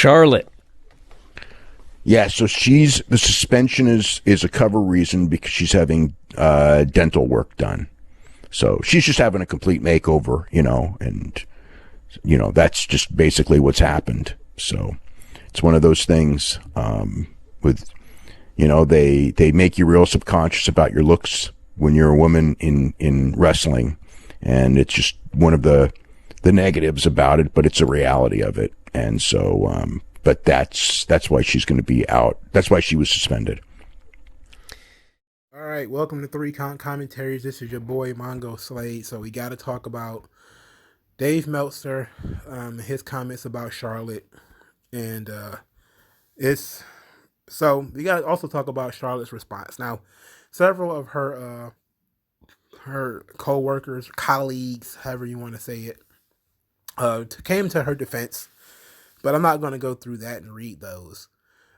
Charlotte. Yeah, so the suspension is a cover reason because she's having dental work done. So she's just having a complete makeover, and that's just basically what's happened. So it's one of those things with they make you real subconscious about your looks when you're a woman in wrestling, and it's just one of the negatives about it, but it's a reality of it. And so but that's why she's going to be out. That's why she was suspended. All right, welcome to Three Count Commentaries. This is your boy MagMongoSlade. So we got to talk about Dave Meltzer, his comments about Charlotte, and we got to also talk about Charlotte's response. Now, several of her co-workers, colleagues, however you want to say it, came to her defense. But I'm not going to go through that and read those.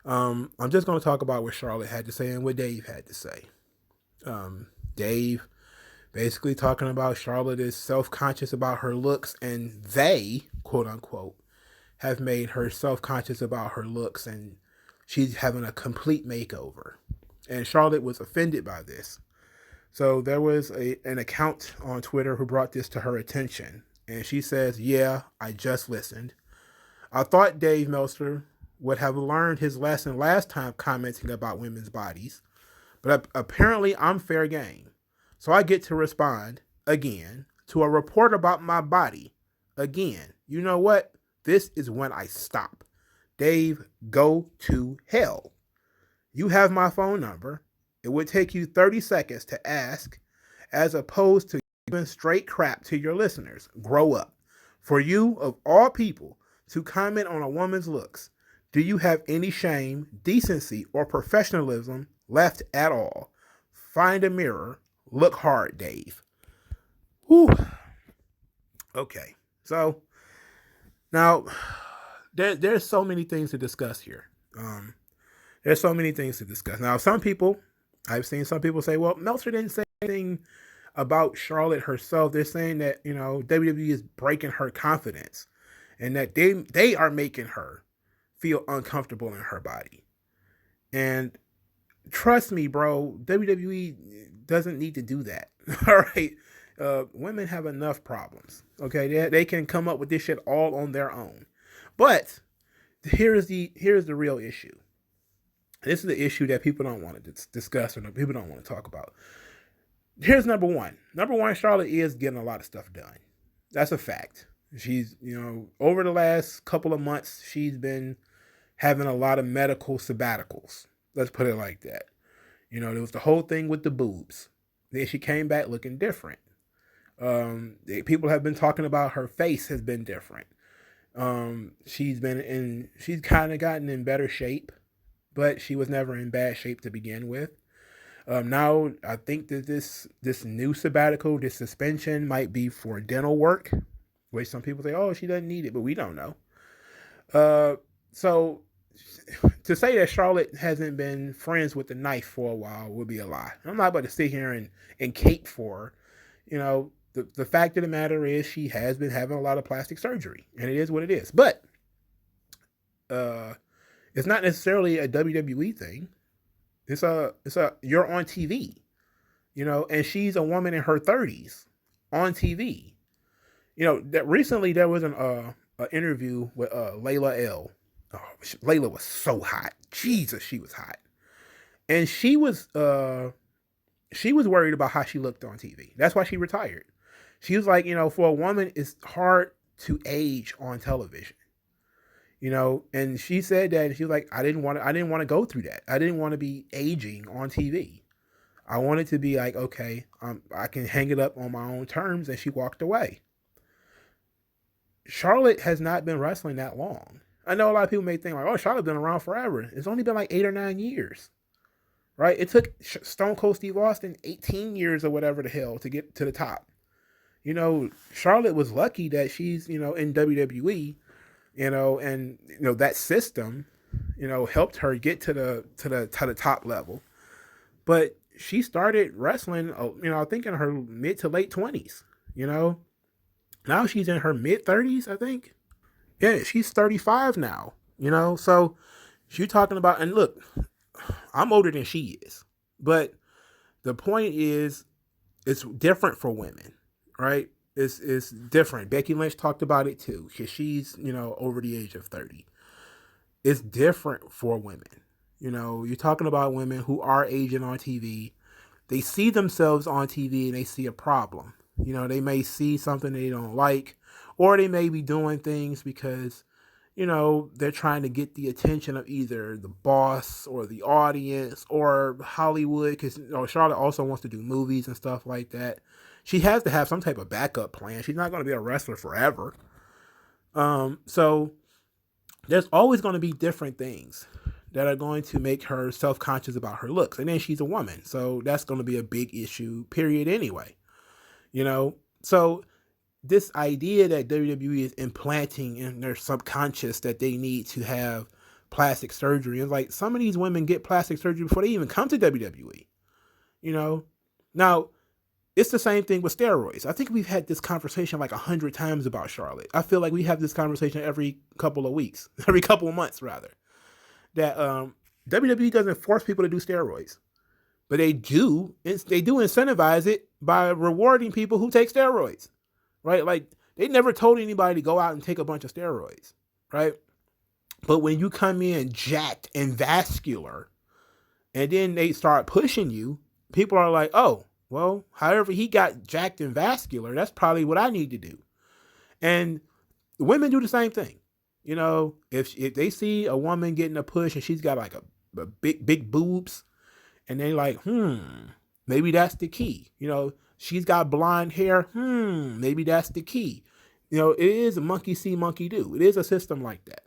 I'm just going to talk about what Charlotte had to say and what Dave had to say. Dave basically talking about Charlotte is self-conscious about her looks, and they, quote unquote, have made her self-conscious about her looks, and she's having a complete makeover. And Charlotte was offended by this. So there was an account on Twitter who brought this to her attention. And she says, "Yeah, I just listened. I thought Dave Meltzer would have learned his lesson last time commenting about women's bodies, but apparently I'm fair game. So I get to respond again to a report about my body. Again, you know what? This is when I stop. Dave, go to hell. You have my phone number. It would take you 30 seconds to ask, as opposed to giving straight crap to your listeners. Grow up. For you, of all people, to comment on a woman's looks, do you have any shame, decency, or professionalism left at all? Find a mirror. Look hard, Dave." Whew. Okay, so now there's so many things to discuss here. There's so many things to discuss. Now, I've seen some people say, well, Meltzer didn't say anything about Charlotte herself. They're saying that, WWE is breaking her confidence, and that they are making her feel uncomfortable in her body. And trust me, bro, WWE doesn't need to do that. All right. Women have enough problems. Okay. They can come up with this shit all on their own. But here's the real issue. This is the issue that people don't want to discuss, or people don't want to talk about. Here's number one. Number one, Charlotte is getting a lot of stuff done. That's a fact. She's, over the last couple of months, she's been having a lot of medical sabbaticals. Let's put it like that. There was the whole thing with the boobs. Then she came back looking different. People have been talking about her face has been different. She's kind of gotten in better shape, but she was never in bad shape to begin with. Now I think that this new sabbatical, this suspension, might be for dental work, which some people say, oh, she doesn't need it, but we don't know. So to say that Charlotte hasn't been friends with the knife for a while would be a lie. I'm not about to sit here and cape for her. The fact of the matter is she has been having a lot of plastic surgery, and it is what it is. But it's not necessarily a WWE thing. It's a you're on TV, and she's a woman in her 30s on TV. That recently there was an interview with Layla L. Oh, Layla was so hot. Jesus, she was hot. And she was worried about how she looked on TV. That's why she retired. She was like, for a woman, it's hard to age on television. And she said that, and she was like, I didn't want to go through that. I didn't want to be aging on TV. I wanted to be like, okay, I can hang it up on my own terms. And she walked away. Charlotte has not been wrestling that long. I know a lot of people may think like, oh, Charlotte's been around forever. It's only been like 8 or 9 years, right? It took Stone Cold Steve Austin 18 years or whatever the hell to get to the top. Charlotte was lucky that she's, in WWE, and, that system, helped her get to the top level. But she started wrestling, I think in her mid to late 20s, Now she's in her mid 30s, I think. Yeah, she's 35 now. You know, so you talking about, and look, I'm older than she is, but the point is, it's different for women, right? It's different. Becky Lynch talked about it too, because she's, you know, over the age of 30. It's different for women. You know, you're talking about women who are aging on TV. They see themselves on TV and they see a problem. You know, they may see something they don't like, or they may be doing things because, you know, they're trying to get the attention of either the boss or the audience or Hollywood, because, you know, Charlotte also wants to do movies and stuff like that. She has to have some type of backup plan. She's not going to be a wrestler forever. So there's always going to be different things that are going to make her self-conscious about her looks. And then she's a woman, so that's going to be a big issue, period, anyway. You know? So this idea that WWE is implanting in their subconscious that they need to have plastic surgery, is like, some of these women get plastic surgery before they even come to WWE. You know? Now, it's the same thing with steroids. I think we've had this conversation like 100 times about Charlotte. I feel like we have this conversation every couple of weeks, every couple of months rather. That WWE doesn't force people to do steroids, but they do incentivize it by rewarding people who take steroids, right? Like, they never told anybody to go out and take a bunch of steroids, right? But when you come in jacked and vascular, and then they start pushing you, people are like, oh, well, however he got jacked and vascular, that's probably what I need to do. And women do the same thing. You know, if they see a woman getting a push and she's got like a big boobs, and they like, maybe that's the key. You know, she's got blonde hair. Maybe that's the key. You know, it is a monkey see, monkey do. It is a system like that.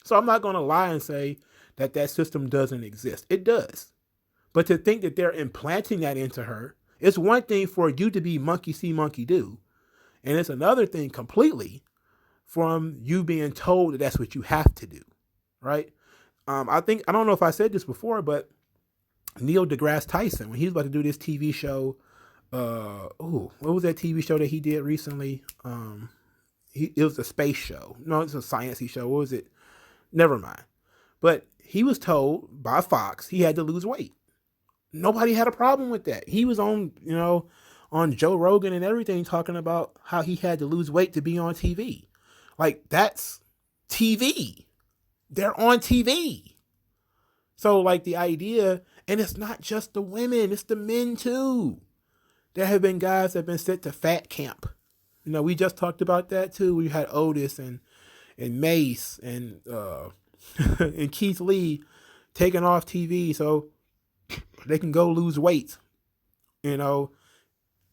So I'm not going to lie and say that that system doesn't exist. It does. But to think that they're implanting that into her, it's one thing for you to be monkey see, monkey do. And it's another thing completely from you being told that that's what you have to do, right? I don't know if I said this before, but Neil deGrasse Tyson, when he was about to do this TV show, what was that TV show that he did recently? It was a space show. No, it's a sciencey show. What was it? Never mind. But he was told by Fox he had to lose weight. Nobody had a problem with that. He was on, you know, on Joe Rogan and everything, talking about how he had to lose weight to be on TV. Like, that's TV. They're on TV. So, like, the idea, and it's not just the women, it's the men too. There have been guys that have been sent to fat camp. You know, we just talked about that too. We had Otis and Mace and and Keith Lee taken off TV so they can go lose weight. You know,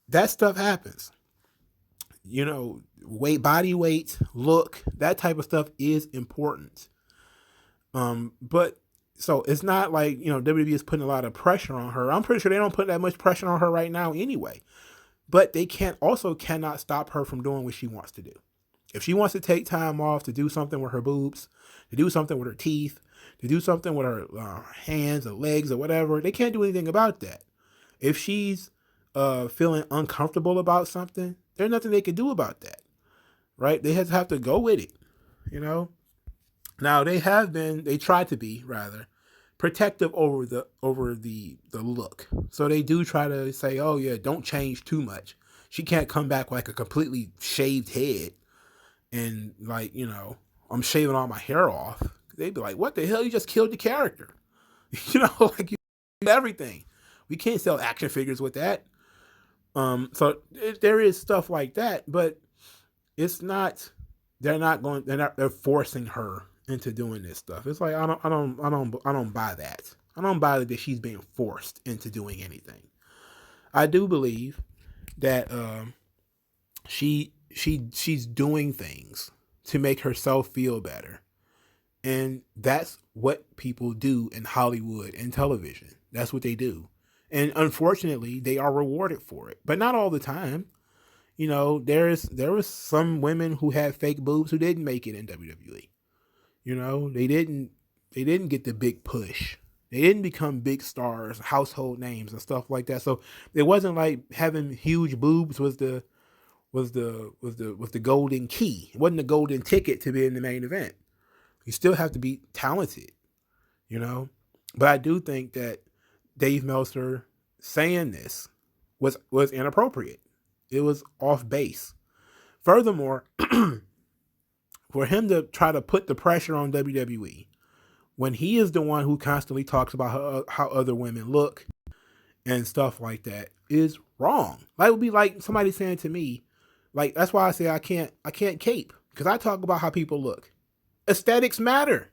that stuff happens. You know, weight, body weight, look, that type of stuff is important. But so it's not like, you know, WWE is putting a lot of pressure on her. I'm pretty sure they don't put that much pressure on her right now anyway. But they cannot stop her from doing what she wants to do. If she wants to take time off to do something with her boobs, to do something with her teeth, to do something with her hands or legs or whatever, they can't do anything about that. If she's feeling uncomfortable about something, there's nothing they can do about that, right? They have to go with it, you know? Now, they try to be, rather, protective over the look. So they do try to say, oh yeah, don't change too much. She can't come back like a completely shaved head and, like, you know, I'm shaving all my hair off. They'd be like, what the hell? You just killed the character. You know, like, you did everything. We can't sell action figures with that. So there is stuff like that, but it's not, they're forcing her into doing this stuff. It's like, I don't buy that. I don't buy that she's being forced into doing anything. I do believe that she's doing things to make herself feel better. And that's what people do in Hollywood and television. That's what they do. And unfortunately, they are rewarded for it, but not all the time. You know, there was some women who had fake boobs who didn't make it in WWE. You know, they didn't get the big push. They didn't become big stars, household names and stuff like that. So it wasn't like having huge boobs was the golden key. It wasn't the golden ticket to be in the main event. You still have to be talented, you know? But I do think that Dave Meltzer saying this was inappropriate. It was off base. Furthermore, for him to try to put the pressure on WWE when he is the one who constantly talks about how other women look and stuff like that is wrong. Like, it would be like somebody saying to me, like, that's why I say I can't cape, because I talk about how people look. Aesthetics matter.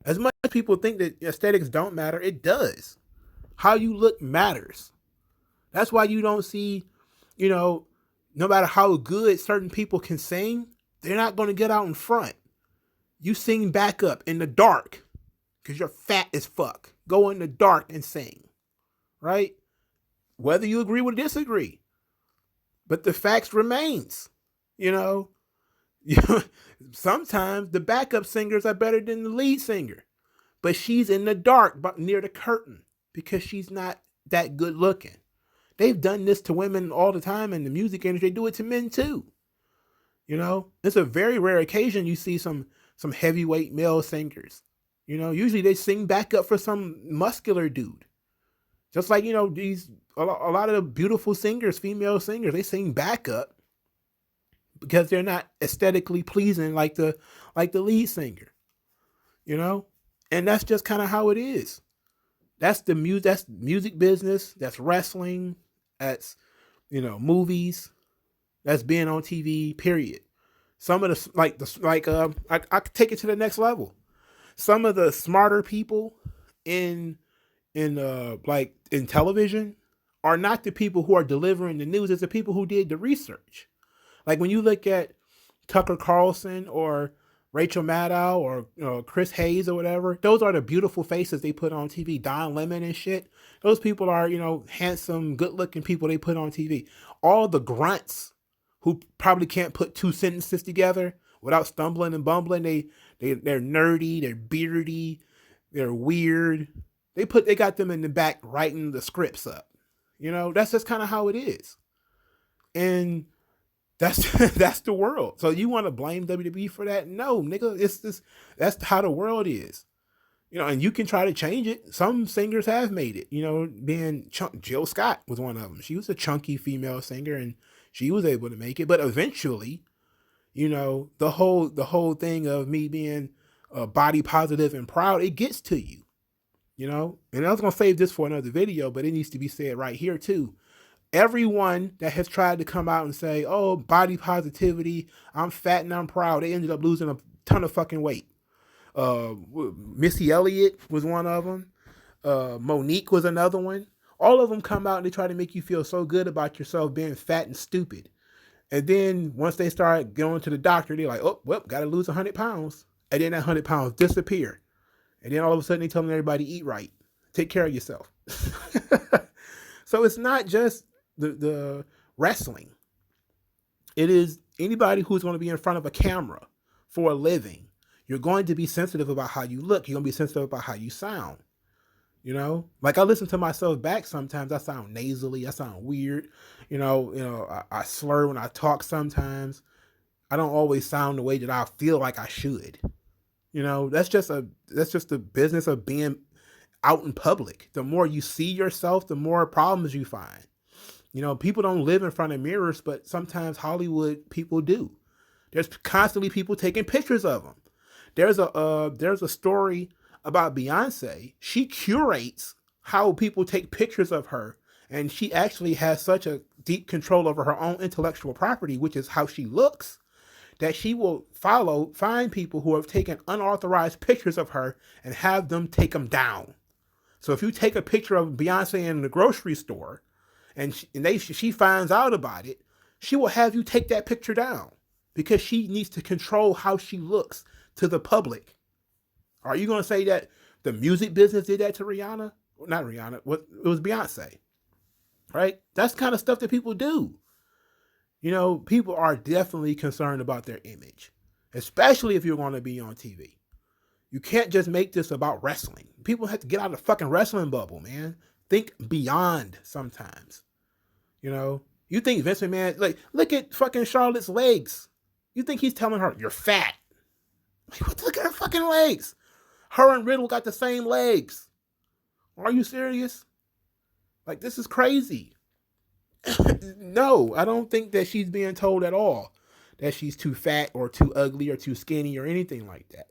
As much as people think that aesthetics don't matter, it does. How you look matters. That's why you don't see, no matter how good certain people can sing, they're not going to get out in front. You sing backup in the dark because you're fat as fuck. Go in the dark and sing, right? Whether you agree or disagree. But the facts remains, Sometimes the backup singers are better than the lead singer. But she's in the dark, but near the curtain, because she's not that good looking. They've done this to women all the time in the music industry. They do it to men too. It's a very rare occasion you see some heavyweight male singers. Usually they sing backup for some muscular dude. Just like, these a lot of the beautiful singers, female singers, they sing backup because they're not aesthetically pleasing like the lead singer. And that's just kind of how it is. That's music business, that's wrestling, that's movies, that's being on TV, period. Some of the I could take it to the next level. Some of the smarter people in television are not the people who are delivering the news, it's the people who did the research. Like when you look at Tucker Carlson or Rachel Maddow or Chris Hayes or whatever, those are the beautiful faces they put on TV. Don Lemon and shit. Those people are, handsome, good-looking people they put on TV. All the grunts who probably can't put two sentences together without stumbling and bumbling. They're nerdy, they're beardy, they're weird. They got them in the back writing the scripts up. That's just kind of how it is. And that's the world. So you want to blame WWE for that? No, nigga. That's how the world is. And you can try to change it. Some singers have made it. Jill Scott was one of them. She was a chunky female singer, and she was able to make it. But eventually, the whole thing of me being body positive and proud, it gets to you. And I was gonna save this for another video, but it needs to be said right here too. Everyone that has tried to come out and say, oh, body positivity, I'm fat and I'm proud, they ended up losing a ton of fucking weight. Missy Elliott was one of them. Monique was another one. All of them come out and they try to make you feel so good about yourself being fat and stupid. And then once they start going to the doctor, they're like, oh, well, got to lose 100 pounds. And then that 100 pounds disappear. And then all of a sudden they telling everybody eat right. Take care of yourself. So it's not just the wrestling. It is anybody who's going to be in front of a camera for a living. You're going to be sensitive about how you look. You're going to be sensitive about how you sound. Like I listen to myself back sometimes. I sound nasally. I sound weird. I slur when I talk sometimes. I don't always sound the way that I feel like I should. That's just the business of being out in public. The more you see yourself, the more problems you find. People don't live in front of mirrors, but sometimes Hollywood people do. There's constantly people taking pictures of them. There's a story about Beyonce. She curates how people take pictures of her, and she actually has such a deep control over her own intellectual property, which is how she looks, that she will find people who have taken unauthorized pictures of her and have them take them down. So if you take a picture of Beyonce in the grocery store and she finds out about it, she will have you take that picture down because she needs to control how she looks to the public. Are you going to say that the music business did that to Rihanna? Not Rihanna. It was Beyonce, right? That's the kind of stuff that people do. People are definitely concerned about their image, especially if you're going to be on TV. You can't just make this about wrestling. People have to get out of the fucking wrestling bubble, man. Think beyond sometimes. You think Vince McMahon, like, look at fucking Charlotte's legs. You think he's telling her, you're fat. Like, what the fucking legs. Her and Riddle got the same legs. Are you serious? Like, this is crazy. No, I don't think that she's being told at all that she's too fat or too ugly or too skinny or anything like that.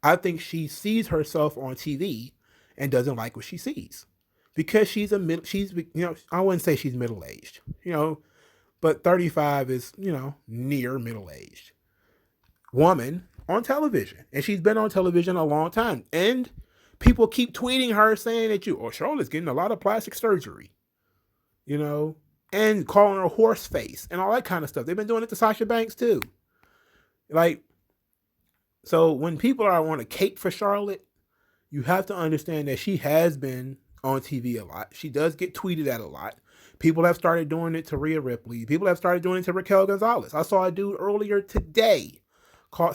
I think she sees herself on TV and doesn't like what she sees because she's I wouldn't say she's middle-aged, but 35 is, near middle-aged woman on television. And she's been on television a long time. And people keep tweeting her saying that Charlotte's getting a lot of plastic surgery, and calling her horse face and all that kind of stuff. They've been doing it to Sasha Banks too. Like, so when people are on a cape for Charlotte, you have to understand that she has been on TV a lot. She does get tweeted at a lot. People have started doing it to Rhea Ripley. People have started doing it to Raquel Gonzalez. I saw a dude earlier today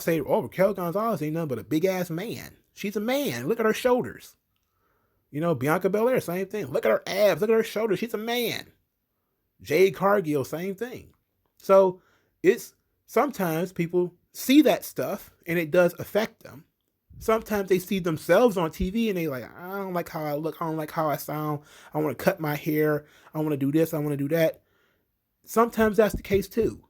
say, Raquel Gonzalez ain't nothing but a big ass man. She's a man. Look at her shoulders. Bianca Belair, same thing. Look at her abs. Look at her shoulders. She's a man. Jade Cargill, same thing. So it's sometimes people see that stuff and it does affect them. Sometimes they see themselves on TV and they like, I don't like how I look. I don't like how I sound. I want to cut my hair. I want to do this. I want to do that. Sometimes that's the case too.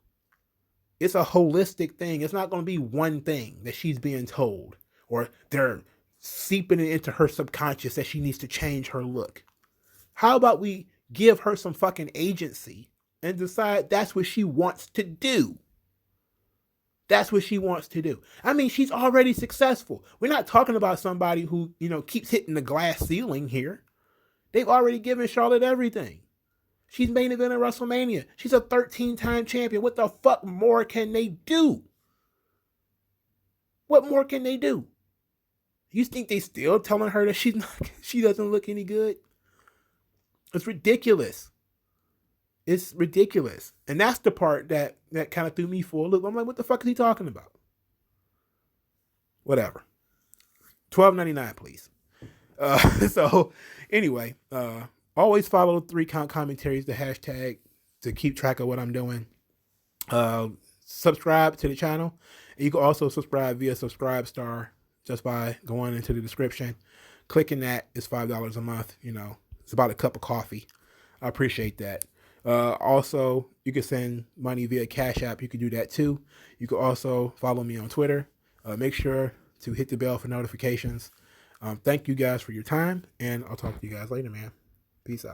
It's a holistic thing. It's not going to be one thing that she's being told or they're seeping it into her subconscious that she needs to change her look. How about we give her some fucking agency and decide that's what she wants to do? That's what she wants to do. I mean, she's already successful. We're not talking about somebody who, keeps hitting the glass ceiling here. They've already given Charlotte everything. She's main event at WrestleMania. She's a 13-time champion. What the fuck more can they do? What more can they do? You think they still telling her that she doesn't look any good? It's ridiculous. It's ridiculous. And that's the part that kind of threw me for a loop. I'm like, what the fuck is he talking about? Whatever. $12.99, please. So anyway, always follow 3 Count Commentaries, the hashtag, to keep track of what I'm doing. Subscribe to the channel. And you can also subscribe via Subscribe Star just by going into the description. Clicking that is $5 a month. It's about a cup of coffee. I appreciate that. Also, you can send money via Cash App. You can do that too. You can also follow me on Twitter. Make sure to hit the bell for notifications. Thank you guys for your time, and I'll talk to you guys later, man. Peace out.